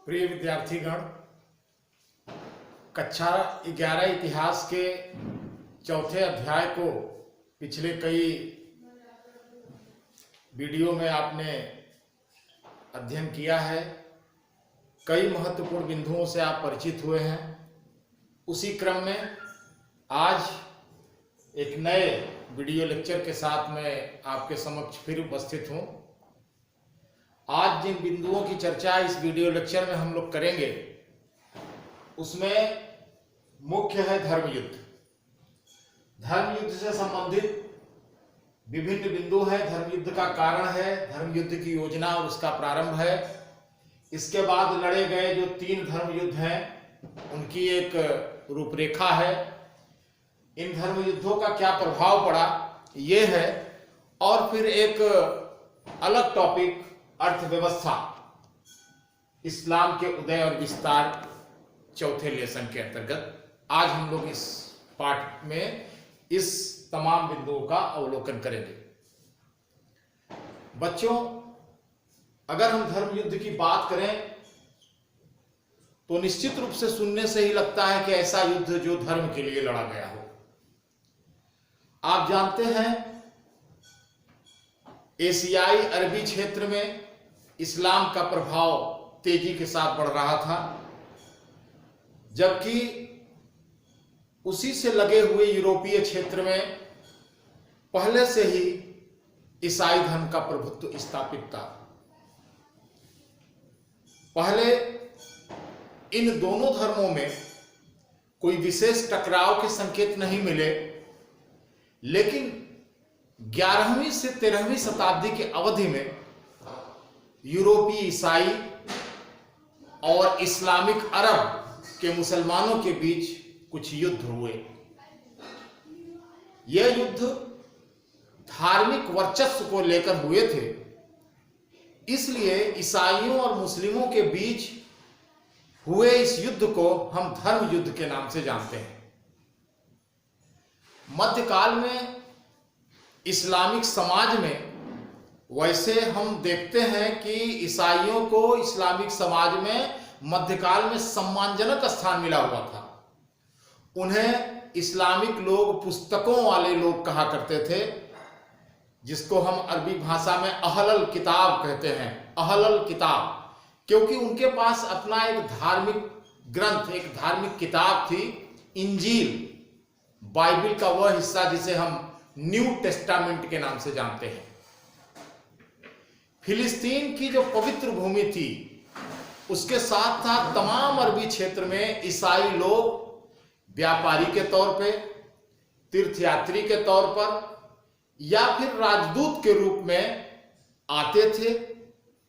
प्रिय विद्यार्थीगण, कक्षा 11 इतिहास के चौथे अध्याय को पिछले कई वीडियो में आपने अध्ययन किया है। कई महत्वपूर्ण बिंदुओं से आप परिचित हुए हैं। उसी क्रम में आज एक नए वीडियो लेक्चर के साथ मैं आपके समक्ष फिर उपस्थित हूं। आज जिन बिंदुओं की चर्चा इस वीडियो लेक्चर में हम लोग करेंगे उसमें मुख्य है धर्म युद्ध। धर्म युद्ध से संबंधित विभिन्न बिंदु हैं। धर्म युद्ध का कारण है, धर्म युद्ध की योजना और उसका प्रारंभ है। इसके बाद लड़े गए जो 3 धर्म युद्ध हैं उनकी एक रूपरेखा है। इन धर्म युद्धों का क्या प्रभाव पड़ा ये है। और फिर एक अलग टॉपिक अर्थव्यवस्था, इस्लाम के उदय और विस्तार, चौथे लेसन के अंतर्गत आज हम लोग इस पाठ में इस तमाम बिंदुओं का अवलोकन करेंगे। बच्चों, अगर हम धर्म युद्ध की बात करें तो निश्चित रूप से सुनने से ही लगता है कि ऐसा युद्ध जो धर्म के लिए लड़ा गया हो। आप जानते हैं एशियाई अरबी क्षेत्र में इस्लाम का प्रभाव तेजी के साथ बढ़ रहा था, जबकि उसी से लगे हुए यूरोपीय क्षेत्र में पहले से ही ईसाई धर्म का प्रभुत्व स्थापित था। पहले इन दोनों धर्मों में कोई विशेष टकराव के संकेत नहीं मिले, लेकिन 11वीं से 13वीं शताब्दी की अवधि में यूरोपीय ईसाई और इस्लामिक अरब के मुसलमानों के बीच कुछ युद्ध हुए। यह युद्ध धार्मिक वर्चस्व को लेकर हुए थे, इसलिए ईसाइयों और मुस्लिमों के बीच हुए इस युद्ध को हम धर्म युद्ध के नाम से जानते हैं। मध्यकाल में इस्लामिक समाज में वैसे हम देखते हैं कि ईसाइयों को इस्लामिक समाज में मध्यकाल में सम्मानजनक स्थान मिला हुआ था। उन्हें इस्लामिक लोग पुस्तकों वाले लोग कहा करते थे, जिसको हम अरबी भाषा में अहलल किताब कहते हैं। अहलल किताब, क्योंकि उनके पास अपना एक धार्मिक ग्रंथ, एक धार्मिक किताब थी, इंजील, बाइबल का वह हिस्सा जिसे हम न्यू टेस्टामेंट के नाम से जानते हैं। फिलिस्तीन की जो पवित्र भूमि थी उसके साथ साथ तमाम अरबी क्षेत्र में ईसाई लोग व्यापारी के तौर पे, तीर्थयात्री के तौर पर या फिर राजदूत के रूप में आते थे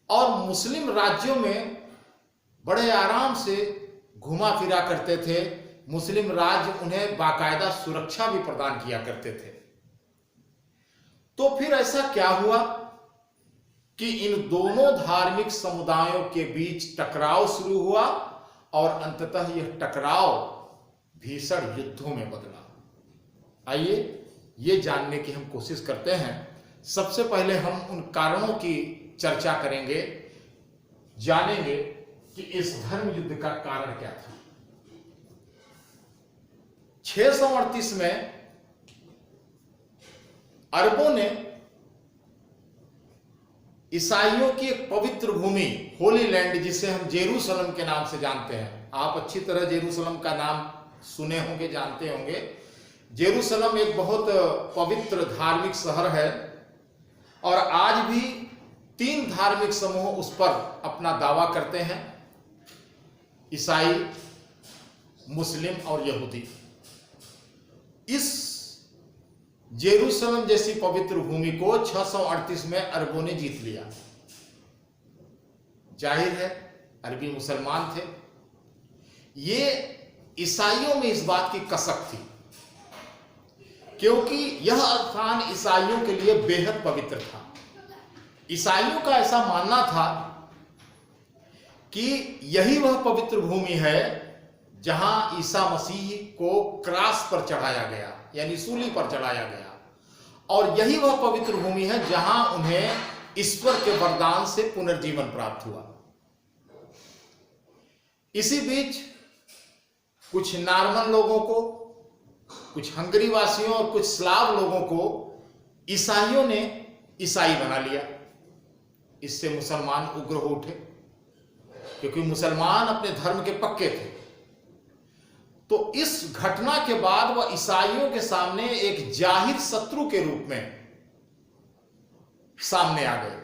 और मुस्लिम राज्यों में बड़े आराम से घुमा फिरा करते थे। मुस्लिम राज्य उन्हें बाकायदा सुरक्षा भी प्रदान किया करते थे। तो फिर ऐसा क्या हुआ कि इन दोनों धार्मिक समुदायों के बीच टकराव शुरू हुआ और अंततः यह टकराव भीषण युद्धों में बदला। आइए ये जानने की हम कोशिश करते हैं। सबसे पहले हम उन कारणों की चर्चा करेंगे, जानेंगे कि इस धर्म युद्ध का कारण क्या था। 638 में अरबों ने ईसाइयों की एक पवित्र भूमि, होली लैंड, जिसे हम जेरूसलम के नाम से जानते हैं। आप अच्छी तरह जेरूसलम का नाम सुने होंगे, जानते होंगे। जेरूसलम एक बहुत पवित्र धार्मिक शहर है और आज भी 3 धार्मिक समूह उस पर अपना दावा करते हैं, ईसाई, मुस्लिम और यहूदी। इस जेरूसलम जैसी पवित्र भूमि को 638 में अरबों ने जीत लिया। जाहिर है अरबी मुसलमान थे। ये ईसाइयों में इस बात की कसक थी, क्योंकि यह स्थान ईसाइयों के लिए बेहद पवित्र था। ईसाइयों का ऐसा मानना था कि यही वह पवित्र भूमि है जहां ईसा मसीह को क्रॉस पर चढ़ाया गया, यानी सूली पर चढ़ाया गया, और यही वह पवित्र भूमि है जहां उन्हें ईश्वर के वरदान से पुनर्जीवन प्राप्त हुआ। इसी बीच कुछ नॉर्मन लोगों को, कुछ हंगरी वासियों और कुछ स्लाव लोगों को ईसाइयों ने ईसाई बना लिया। इससे मुसलमान उग्र हो उठे, क्योंकि मुसलमान अपने धर्म के पक्के थे। तो इस घटना के बाद वह ईसाइयों के सामने एक जाहिर शत्रु के रूप में सामने आ गए।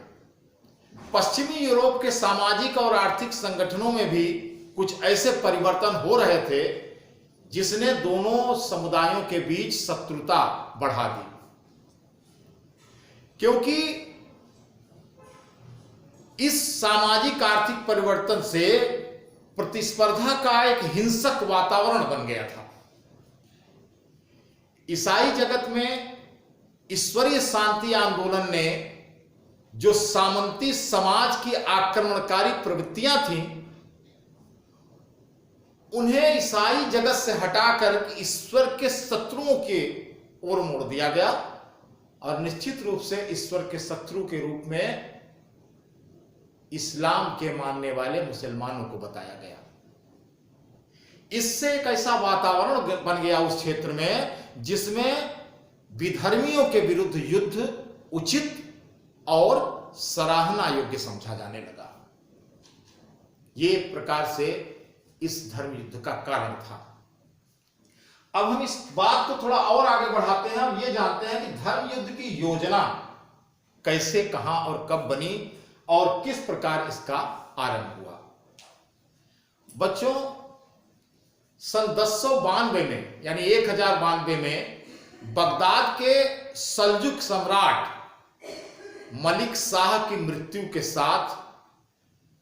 पश्चिमी यूरोप के सामाजिक और आर्थिक संगठनों में भी कुछ ऐसे परिवर्तन हो रहे थे जिसने दोनों समुदायों के बीच शत्रुता बढ़ा दी, क्योंकि इस सामाजिक आर्थिक परिवर्तन से प्रतिस्पर्धा का एक हिंसक वातावरण बन गया था। ईसाई जगत में ईश्वरीय शांति आंदोलन ने जो सामंती समाज की आक्रमणकारी प्रवृत्तियां थीं, उन्हें ईसाई जगत से हटाकर ईश्वर के शत्रुओं के ओर मोड़ दिया गया और निश्चित रूप से ईश्वर के शत्रु के रूप में इस्लाम के मानने वाले मुसलमानों को बताया गया। इससे एक ऐसा वातावरण बन गया उस क्षेत्र में जिसमें विधर्मियों के विरुद्ध युद्ध उचित और सराहना योग्य समझा जाने लगा। ये एक प्रकार से इस धर्म युद्ध का कारण था। अब हम इस बात को थोड़ा और आगे बढ़ाते हैं। हम ये जानते हैं कि धर्म युद्ध की योजना कैसे, कहां और कब बनी और किस प्रकार इसका आरंभ हुआ। बच्चों, सन 1092 में यानी 1092 में बगदाद के सल्जुक सम्राट मलिक शाह की मृत्यु के साथ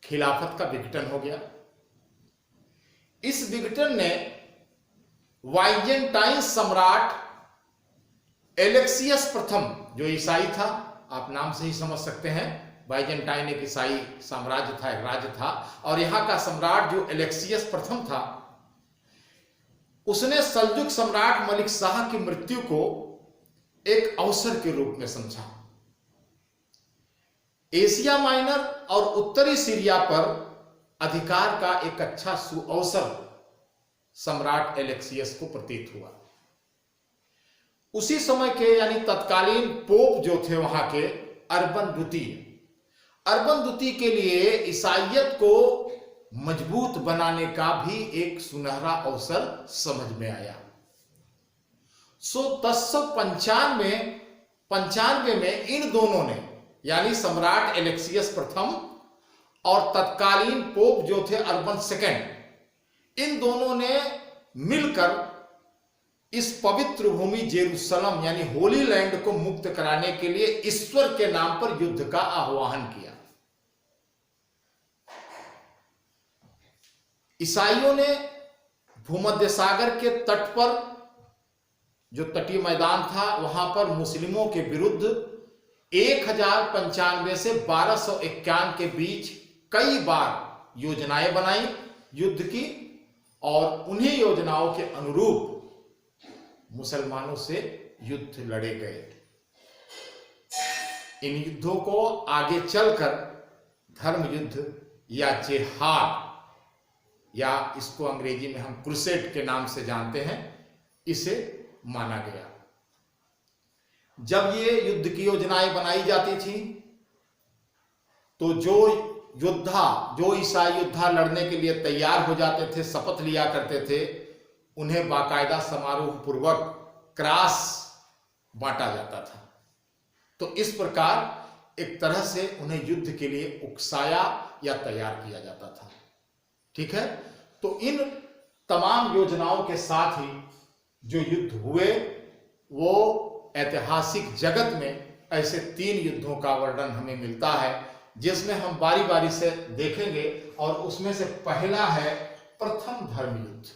खिलाफत का विघटन हो गया। इस विघटन ने वाइजेंटाइन सम्राट एलेक्सियस प्रथम, जो ईसाई था, आप नाम से ही समझ सकते हैं, बाइजेंटाइन एक ईसाई साम्राज्य था, एक राज्य था, और यहां का सम्राट जो एलेक्सियस प्रथम था, उसने सल्जुक सम्राट मलिक शाह की मृत्यु को एक अवसर के रूप में समझा। एशिया माइनर और उत्तरी सीरिया पर अधिकार का एक अच्छा सुअवसर सम्राट एलेक्सियस को प्रतीत हुआ। उसी समय के यानी तत्कालीन पोप जो थे वहां के अर्बन द्वितीय के लिए ईसाइयत को मजबूत बनाने का भी एक सुनहरा अवसर समझ में आया। 1095 में इन दोनों ने यानी सम्राट एलेक्सियस प्रथम और तत्कालीन पोप जो थे अर्बन सेकेंड, इन दोनों ने मिलकर इस पवित्र भूमि जेरूसलम यानी होली लैंड को मुक्त कराने के लिए ईश्वर के नाम पर युद्ध का आह्वान किया। ईसाइयों ने भूमध्य सागर के तट पर जो तटीय मैदान था वहां पर मुस्लिमों के विरुद्ध 1095 से 1251 के बीच कई बार योजनाएं बनाई युद्ध की, और उन्हीं योजनाओं के अनुरूप मुसलमानों से युद्ध लड़े गए। इन युद्धों को आगे चलकर धर्म युद्ध या जिहाद, या इसको अंग्रेजी में हम क्रूसेड के नाम से जानते हैं, इसे माना गया। जब ये युद्ध की योजनाएं बनाई जाती थी तो जो ईसाई योद्धा लड़ने के लिए तैयार हो जाते थे, शपथ लिया करते थे, उन्हें बाकायदा समारोह पूर्वक क्रास बांटा जाता था। तो इस प्रकार एक तरह से उन्हें युद्ध के लिए उकसाया या तैयार किया जाता था। ठीक है, तो इन तमाम योजनाओं के साथ ही जो युद्ध हुए वो ऐतिहासिक जगत में ऐसे 3 युद्धों का वर्णन हमें मिलता है, जिसमें हम बारी बारी से देखेंगे। और उसमें से पहला है प्रथम धर्म युद्ध।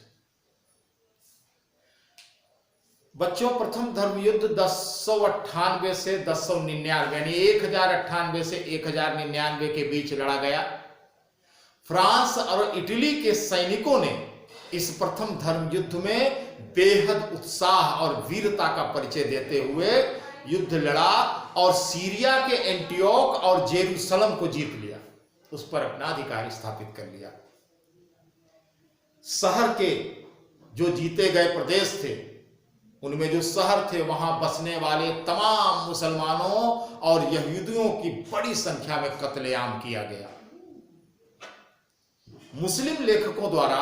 बच्चों, प्रथम धर्म युद्ध 1098 से 1099 यानी 1098 से 1099 के बीच लड़ा गया। फ्रांस और इटली के सैनिकों ने इस प्रथम धर्म युद्ध में बेहद उत्साह और वीरता का परिचय देते हुए युद्ध लड़ा और सीरिया के एंटियोक और जेरूसलम को जीत लिया, उस पर अपना अधिकार स्थापित कर लिया। शहर के जो जीते गए प्रदेश थे, उनमें जो शहर थे वहां बसने वाले तमाम मुसलमानों और यहूदियों की बड़ी संख्या में कत्लेआम किया गया। मुस्लिम लेखकों द्वारा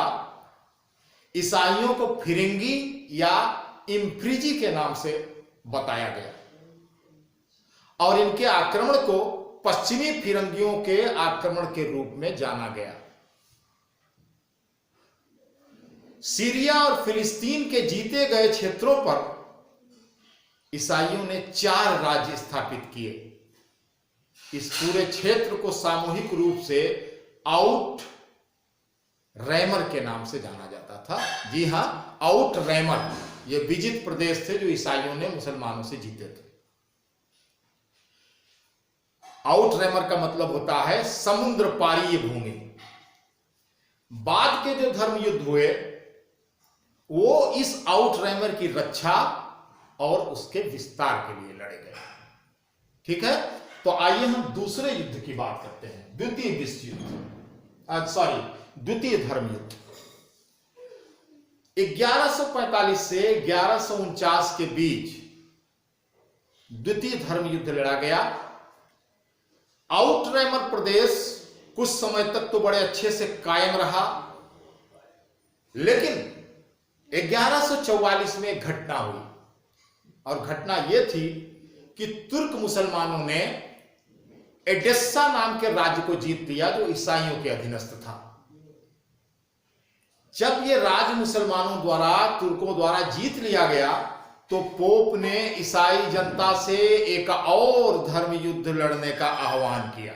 ईसाइयों को फिरंगी या इम्फ्रिजी के नाम से बताया गया और इनके आक्रमण को पश्चिमी फिरंगियों के आक्रमण के रूप में जाना गया। सीरिया और फिलिस्तीन के जीते गए क्षेत्रों पर ईसाइयों ने 4 राज्य स्थापित किए। इस पूरे क्षेत्र को सामूहिक रूप से आउट रैमर के नाम से जाना जाता था। जी हां, आउट रैमर ये विजित प्रदेश थे जो ईसाइयों ने मुसलमानों से जीते थे। आउट रैमर का मतलब होता है समुद्र पारीय भूमि। बाद के जो धर्म युद्ध हुए वो इस आउट रैमर की रक्षा और उसके विस्तार के लिए लड़े गए। ठीक है, तो आइए हम दूसरे युद्ध की बात करते हैं, द्वितीय विश्व युद्ध, द्वितीय धर्म युद्ध। 1145 से 1149 के बीच द्वितीय धर्म युद्ध लड़ा गया। आउटरैमर प्रदेश कुछ समय तक तो बड़े अच्छे से कायम रहा, लेकिन 1144 में एक घटना हुई और घटना यह थी कि तुर्क मुसलमानों ने एडेस्सा नाम के राज्य को जीत लिया जो ईसाइयों के अधीनस्थ था। जब यह राज्य मुसलमानों द्वारा, तुर्कों द्वारा जीत लिया गया तो पोप ने ईसाई जनता से एक और धर्म युद्ध लड़ने का आह्वान किया।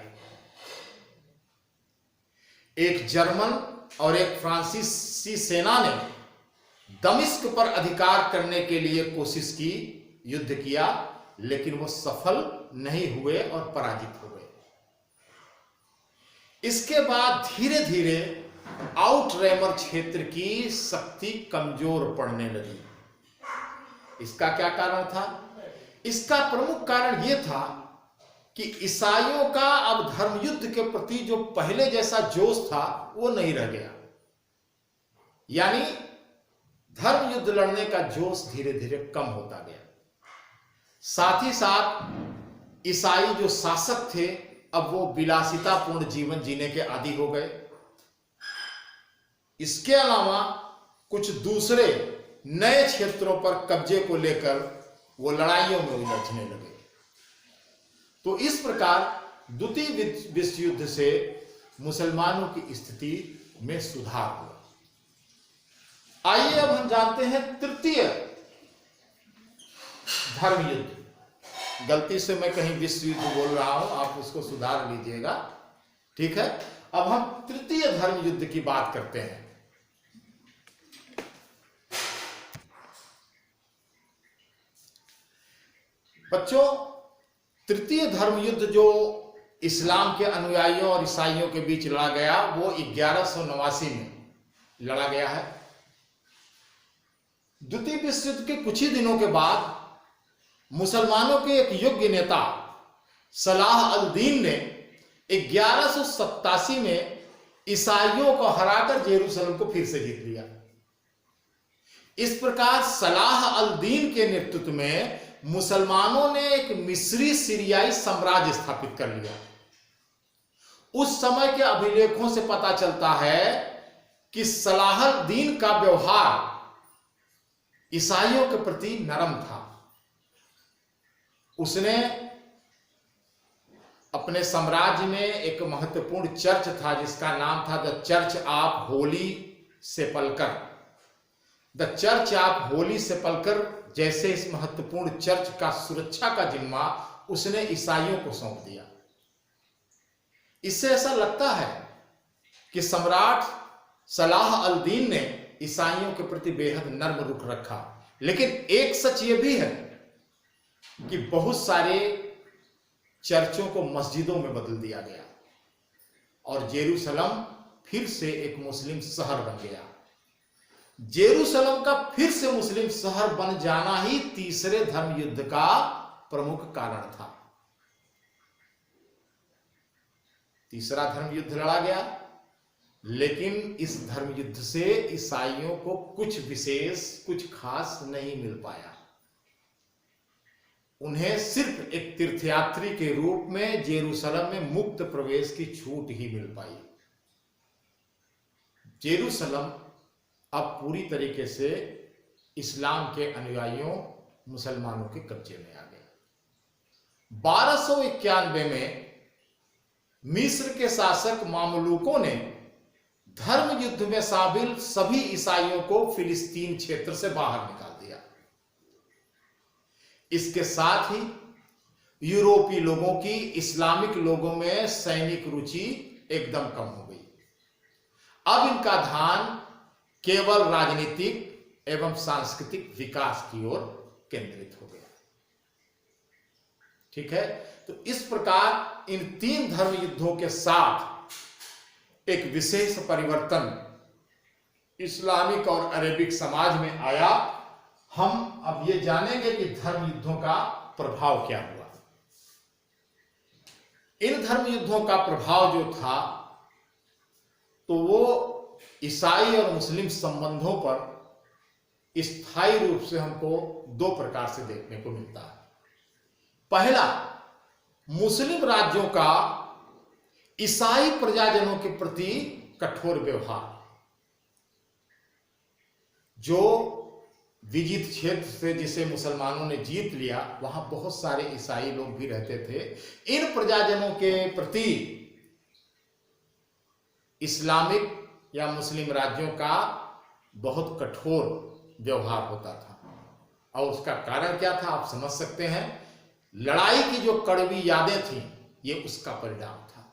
एक जर्मन और एक फ्रांसीसी सेना ने दमिश्क पर अधिकार करने के लिए कोशिश की, युद्ध किया, लेकिन वो सफल नहीं हुए और पराजित हो गए। इसके बाद धीरे धीरे आउटरैमर क्षेत्र की शक्ति कमजोर पड़ने लगी। इसका क्या कारण था? इसका प्रमुख कारण यह था कि ईसाइयों का अब धर्म युद्ध के प्रति जो पहले जैसा जोश था वो नहीं रह गया। यानी धर्म युद्ध लड़ने का जोश धीरे धीरे कम होता गया। साथ ही साथ ईसाई जो शासक थे अब वो विलासितापूर्ण जीवन जीने के आदी हो गए। इसके अलावा कुछ दूसरे नए क्षेत्रों पर कब्जे को लेकर वो लड़ाइयों में उलझने लगे। तो इस प्रकार द्वितीय विश्व युद्ध से मुसलमानों की स्थिति में सुधार हुआ। आइए अब हम जानते हैं तृतीय धर्म युद्ध। गलती से मैं कहीं विश्व युद्ध बोल रहा हूं, आप उसको सुधार लीजिएगा। ठीक है, अब हम तृतीय धर्म युद्ध की बात करते हैं। बच्चों, तृतीय धर्म युद्ध जो इस्लाम के अनुयायियों और ईसाइयों के बीच लड़ा गया वो 1189 में लड़ा गया है। द्वितीय विश्व युद्ध के कुछ ही दिनों के बाद मुसलमानों के एक योग्य नेता सलाह अल दीन ने 1187 में ईसाइयों को हराकर जेरूसलम को फिर से जीत लिया। इस प्रकार सलाह अल दीन के नेतृत्व में मुसलमानों ने एक मिस्री सीरियाई साम्राज्य स्थापित कर लिया। उस समय के अभिलेखों से पता चलता है कि सलाह अल दीन का व्यवहार ईसाइयों के प्रति नरम था। उसने अपने साम्राज्य में एक महत्वपूर्ण चर्च था जिसका नाम था the Church of Holy Sepulchre. The Church of Holy Sepulchre जैसे इस महत्वपूर्ण चर्च का सुरक्षा का जिम्मा उसने ईसाइयों को सौंप दिया। इससे ऐसा लगता है कि सम्राट सलाह अल दीन ने ईसाइयों के प्रति बेहद नर्म रुख रखा। लेकिन एक सच यह भी है कि बहुत सारे चर्चों को मस्जिदों में बदल दिया गया और जेरूसलम फिर से एक मुस्लिम शहर बन गया। जेरूसलम का फिर से मुस्लिम शहर बन जाना ही तीसरे धर्म युद्ध का प्रमुख कारण था। तीसरा धर्म युद्ध लड़ा गया लेकिन इस धर्म युद्ध से ईसाइयों को कुछ विशेष, कुछ खास नहीं मिल पाया। उन्हें सिर्फ एक तीर्थयात्री के रूप में जेरूसलम में मुक्त प्रवेश की छूट ही मिल पाई। जेरूसलम अब पूरी तरीके से इस्लाम के अनुयायियों, मुसलमानों के कब्जे में आ गया। 1291 में मिस्र के शासक मामलूकों ने धर्म युद्ध में शामिल सभी ईसाइयों को फिलिस्तीन क्षेत्र से बाहर निकाल दिया। इसके साथ ही यूरोपीय लोगों की इस्लामिक लोगों में सैनिक रुचि एकदम कम हो गई। अब इनका ध्यान केवल राजनीतिक एवं सांस्कृतिक विकास की ओर केंद्रित हो गया। ठीक है, तो इस प्रकार इन 3 धर्म युद्धों के साथ एक विशेष परिवर्तन इस्लामिक और अरेबिक समाज में आया। हम अब ये जानेंगे कि धर्म युद्धों का प्रभाव क्या हुआ। इन धर्म युद्धों का प्रभाव जो था तो वो ईसाई और मुस्लिम संबंधों पर स्थायी रूप से हमको 2 प्रकार से देखने को मिलता है। पहला, मुस्लिम राज्यों का ईसाई प्रजाजनों के प्रति कठोर व्यवहार। जो विजित क्षेत्र से जिसे मुसलमानों ने जीत लिया, वहां बहुत सारे ईसाई लोग भी रहते थे। इन प्रजाजनों के प्रति इस्लामिक या मुस्लिम राज्यों का बहुत कठोर व्यवहार होता था। और उसका कारण क्या था, आप समझ सकते हैं। लड़ाई की जो कड़वी यादें थीं, ये उसका परिणाम था।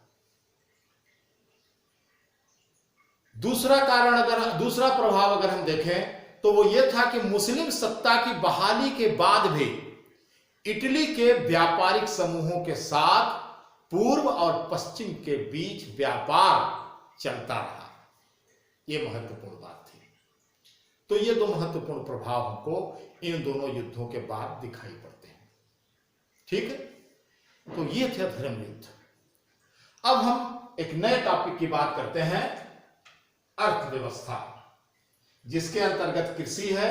दूसरा प्रभाव अगर हम देखें तो वो ये था कि मुस्लिम सत्ता की बहाली के बाद भी इटली के व्यापारिक समूहों के साथ पूर्व और पश्चिम के बीच व्यापार चलता रहा। ये महत्वपूर्ण बात थी। तो ये 2 महत्वपूर्ण प्रभाव हमको इन दोनों युद्धों के बाद दिखाई पड़ते हैं। ठीक है, तो ये थे धर्म युद्ध। अब हम एक नए टॉपिक की बात करते हैं, अर्थव्यवस्था, जिसके अंतर्गत कृषि है,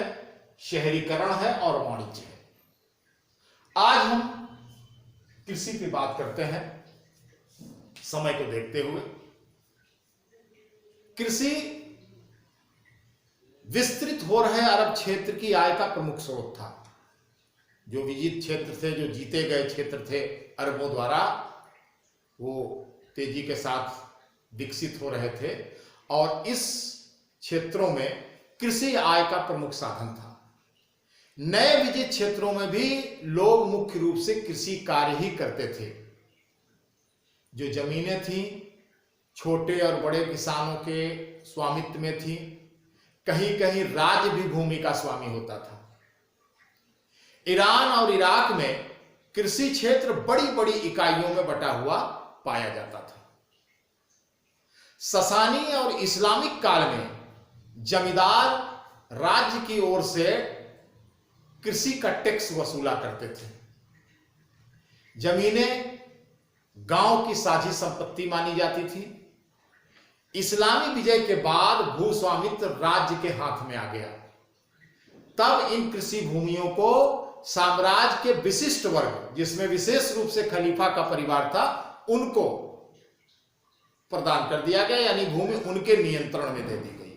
शहरीकरण है और वाणिज्य है। आज हम कृषि की बात करते हैं समय को देखते हुए। कृषि विस्तृत हो रहे अरब क्षेत्र की आय का प्रमुख स्रोत था। जो विजित क्षेत्र थे, जो जीते गए क्षेत्र थे अरबों द्वारा, वो तेजी के साथ विकसित हो रहे थे और इस क्षेत्रों में कृषि आय का प्रमुख साधन था। नए विजित क्षेत्रों में भी लोग मुख्य रूप से कृषि कार्य ही करते थे। जो जमीनें थी छोटे और बड़े किसानों के स्वामित्व में थी। कहीं कहीं राज्य भी भूमि का स्वामी होता था। ईरान और इराक में कृषि क्षेत्र बड़ी बड़ी इकाइयों में बटा हुआ पाया जाता था। ससानी और इस्लामिक काल में जमींदार राज्य की ओर से कृषि का टैक्स वसूला करते थे। जमीनें गांव की साझी संपत्ति मानी जाती थी। इस्लामी विजय के बाद भूस्वामित्व राज्य के हाथ में आ गया। तब इन कृषि भूमियों को साम्राज्य के विशिष्ट वर्ग, जिसमें विशेष रूप से खलीफा का परिवार था, उनको प्रदान कर दिया गया, यानी भूमि उनके नियंत्रण में दे दी गई।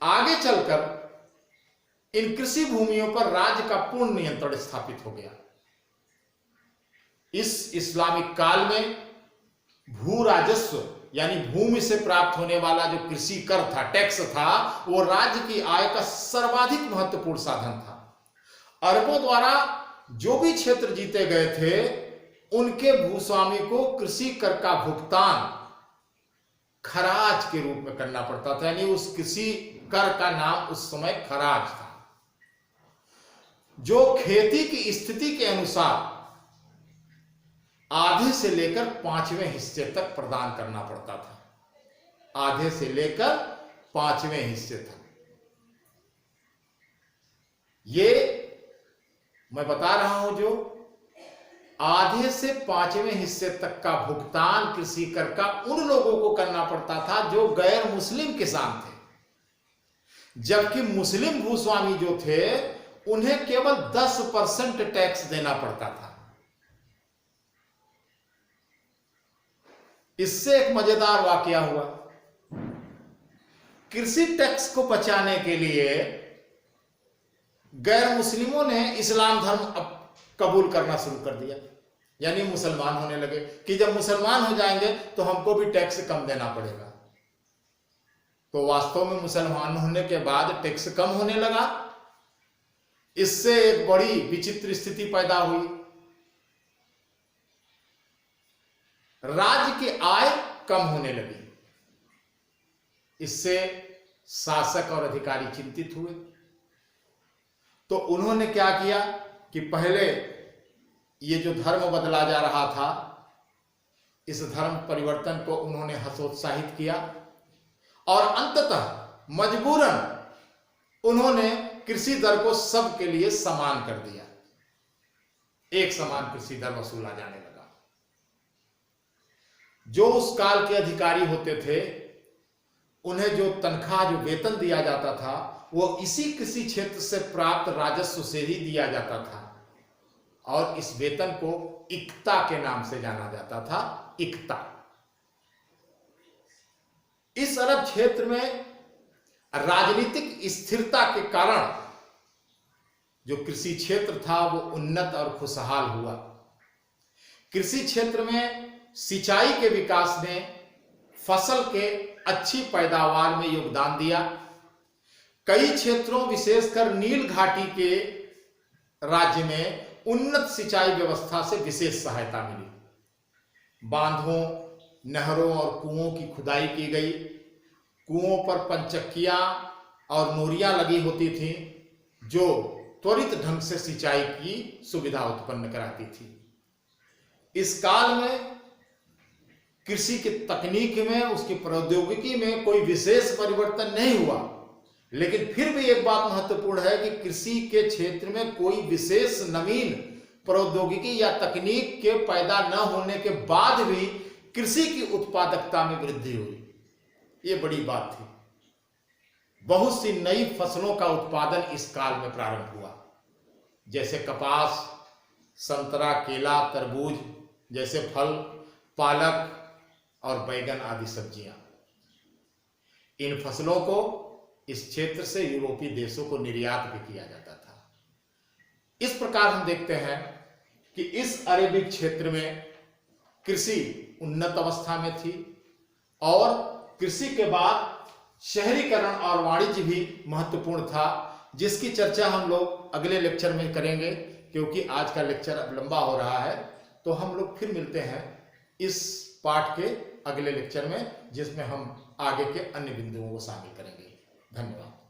आगे चलकर इन कृषि भूमियों पर राज्य का पूर्ण नियंत्रण स्थापित हो गया। इस इस्लामिक काल में भू राजस्व यानी भूमि से प्राप्त होने वाला जो कृषि कर था, टैक्स था, वो राज्य की आय का सर्वाधिक महत्वपूर्ण साधन था। अरबों द्वारा जो भी क्षेत्र जीते गए थे, उनके भूस्वामी को कृषि कर का भुगतान खराज के रूप में करना पड़ता था, यानी उस कृषि कर का नाम उस समय खराज था, जो खेती की स्थिति के अनुसार आधे से लेकर 5वें हिस्से तक प्रदान करना पड़ता था। आधे से लेकर 5वें हिस्से तक। ये मैं बता रहा हूं, जो आधे से 5वें हिस्से तक का भुगतान कृषि कर का उन लोगों को करना पड़ता था जो गैर मुस्लिम किसान थे, जबकि मुस्लिम भूस्वामी जो थे उन्हें केवल 10% टैक्स देना पड़ता था। इससे एक मजेदार वाकया हुआ। कृषि टैक्स को बचाने के लिए गैर मुस्लिमों ने इस्लाम धर्म अब कबूल करना शुरू कर दिया, यानी मुसलमान होने लगे कि जब मुसलमान हो जाएंगे तो हमको भी टैक्स कम देना पड़ेगा। तो वास्तव में मुसलमान होने के बाद टैक्स कम होने लगा। इससे एक बड़ी विचित्र स्थिति पैदा हुई। राज्य की आय कम होने लगी। इससे शासक और अधिकारी चिंतित हुए। तो उन्होंने क्या किया कि पहले ये जो धर्म बदला जा रहा था, इस धर्म परिवर्तन को उन्होंने हतोत्साहित किया और अंततः मजबूरन उन्होंने कृषि दर को सबके लिए समान कर दिया। एक समान कृषि दर वसूला जाने लगा। जो उस काल के अधिकारी होते थे उन्हें जो तनख्वाह, जो वेतन दिया जाता था, वो इसी कृषि क्षेत्र से प्राप्त राजस्व से ही दिया जाता था और इस वेतन को इक्ता के नाम से जाना जाता था। इक्ता। इस अरब क्षेत्र में राजनीतिक स्थिरता के कारण जो कृषि क्षेत्र था वो उन्नत और खुशहाल हुआ। कृषि क्षेत्र में सिंचाई के विकास ने फसल के अच्छी पैदावार में योगदान दिया। कई क्षेत्रों, विशेषकर नील घाटी के राज्य में उन्नत सिंचाई व्यवस्था से विशेष सहायता मिली। बांधों, नहरों और कुओं की खुदाई की गई। कुओं पर पंचक्कियां और नोरियां लगी होती थीं जो त्वरित ढंग से सिंचाई की सुविधा उत्पन्न कराती थी। इस काल में कृषि की तकनीक में, उसकी प्रौद्योगिकी में कोई विशेष परिवर्तन नहीं हुआ, लेकिन फिर भी एक बात महत्वपूर्ण है कि कृषि के क्षेत्र में कोई विशेष नवीन प्रौद्योगिकी या तकनीक के पैदा न होने के बाद भी कृषि की उत्पादकता में वृद्धि हुई। ये बड़ी बात थी। बहुत सी नई फसलों का उत्पादन इस काल में प्रारंभ हुआ, जैसे कपास, संतरा, केला, तरबूज जैसे फल, पालक और बैगन आदि सब्जियां। इन फसलों को इस क्षेत्र से यूरोपीय देशों को निर्यात भी किया जाता था। इस प्रकार हम देखते हैं कि इस अरेबिक क्षेत्र में कृषि उन्नत अवस्था में थी और कृषि के बाद शहरीकरण और वाणिज्य भी महत्वपूर्ण था, जिसकी चर्चा हम लोग अगले लेक्चर में करेंगे, क्योंकि आज का लेक्चर अब लंबा हो रहा है। तो हम लोग फिर मिलते हैं इस पाठ के अगले लेक्चर में, जिसमें हम आगे के अन्य बिंदुओं को शामिल करेंगे। धन्यवाद।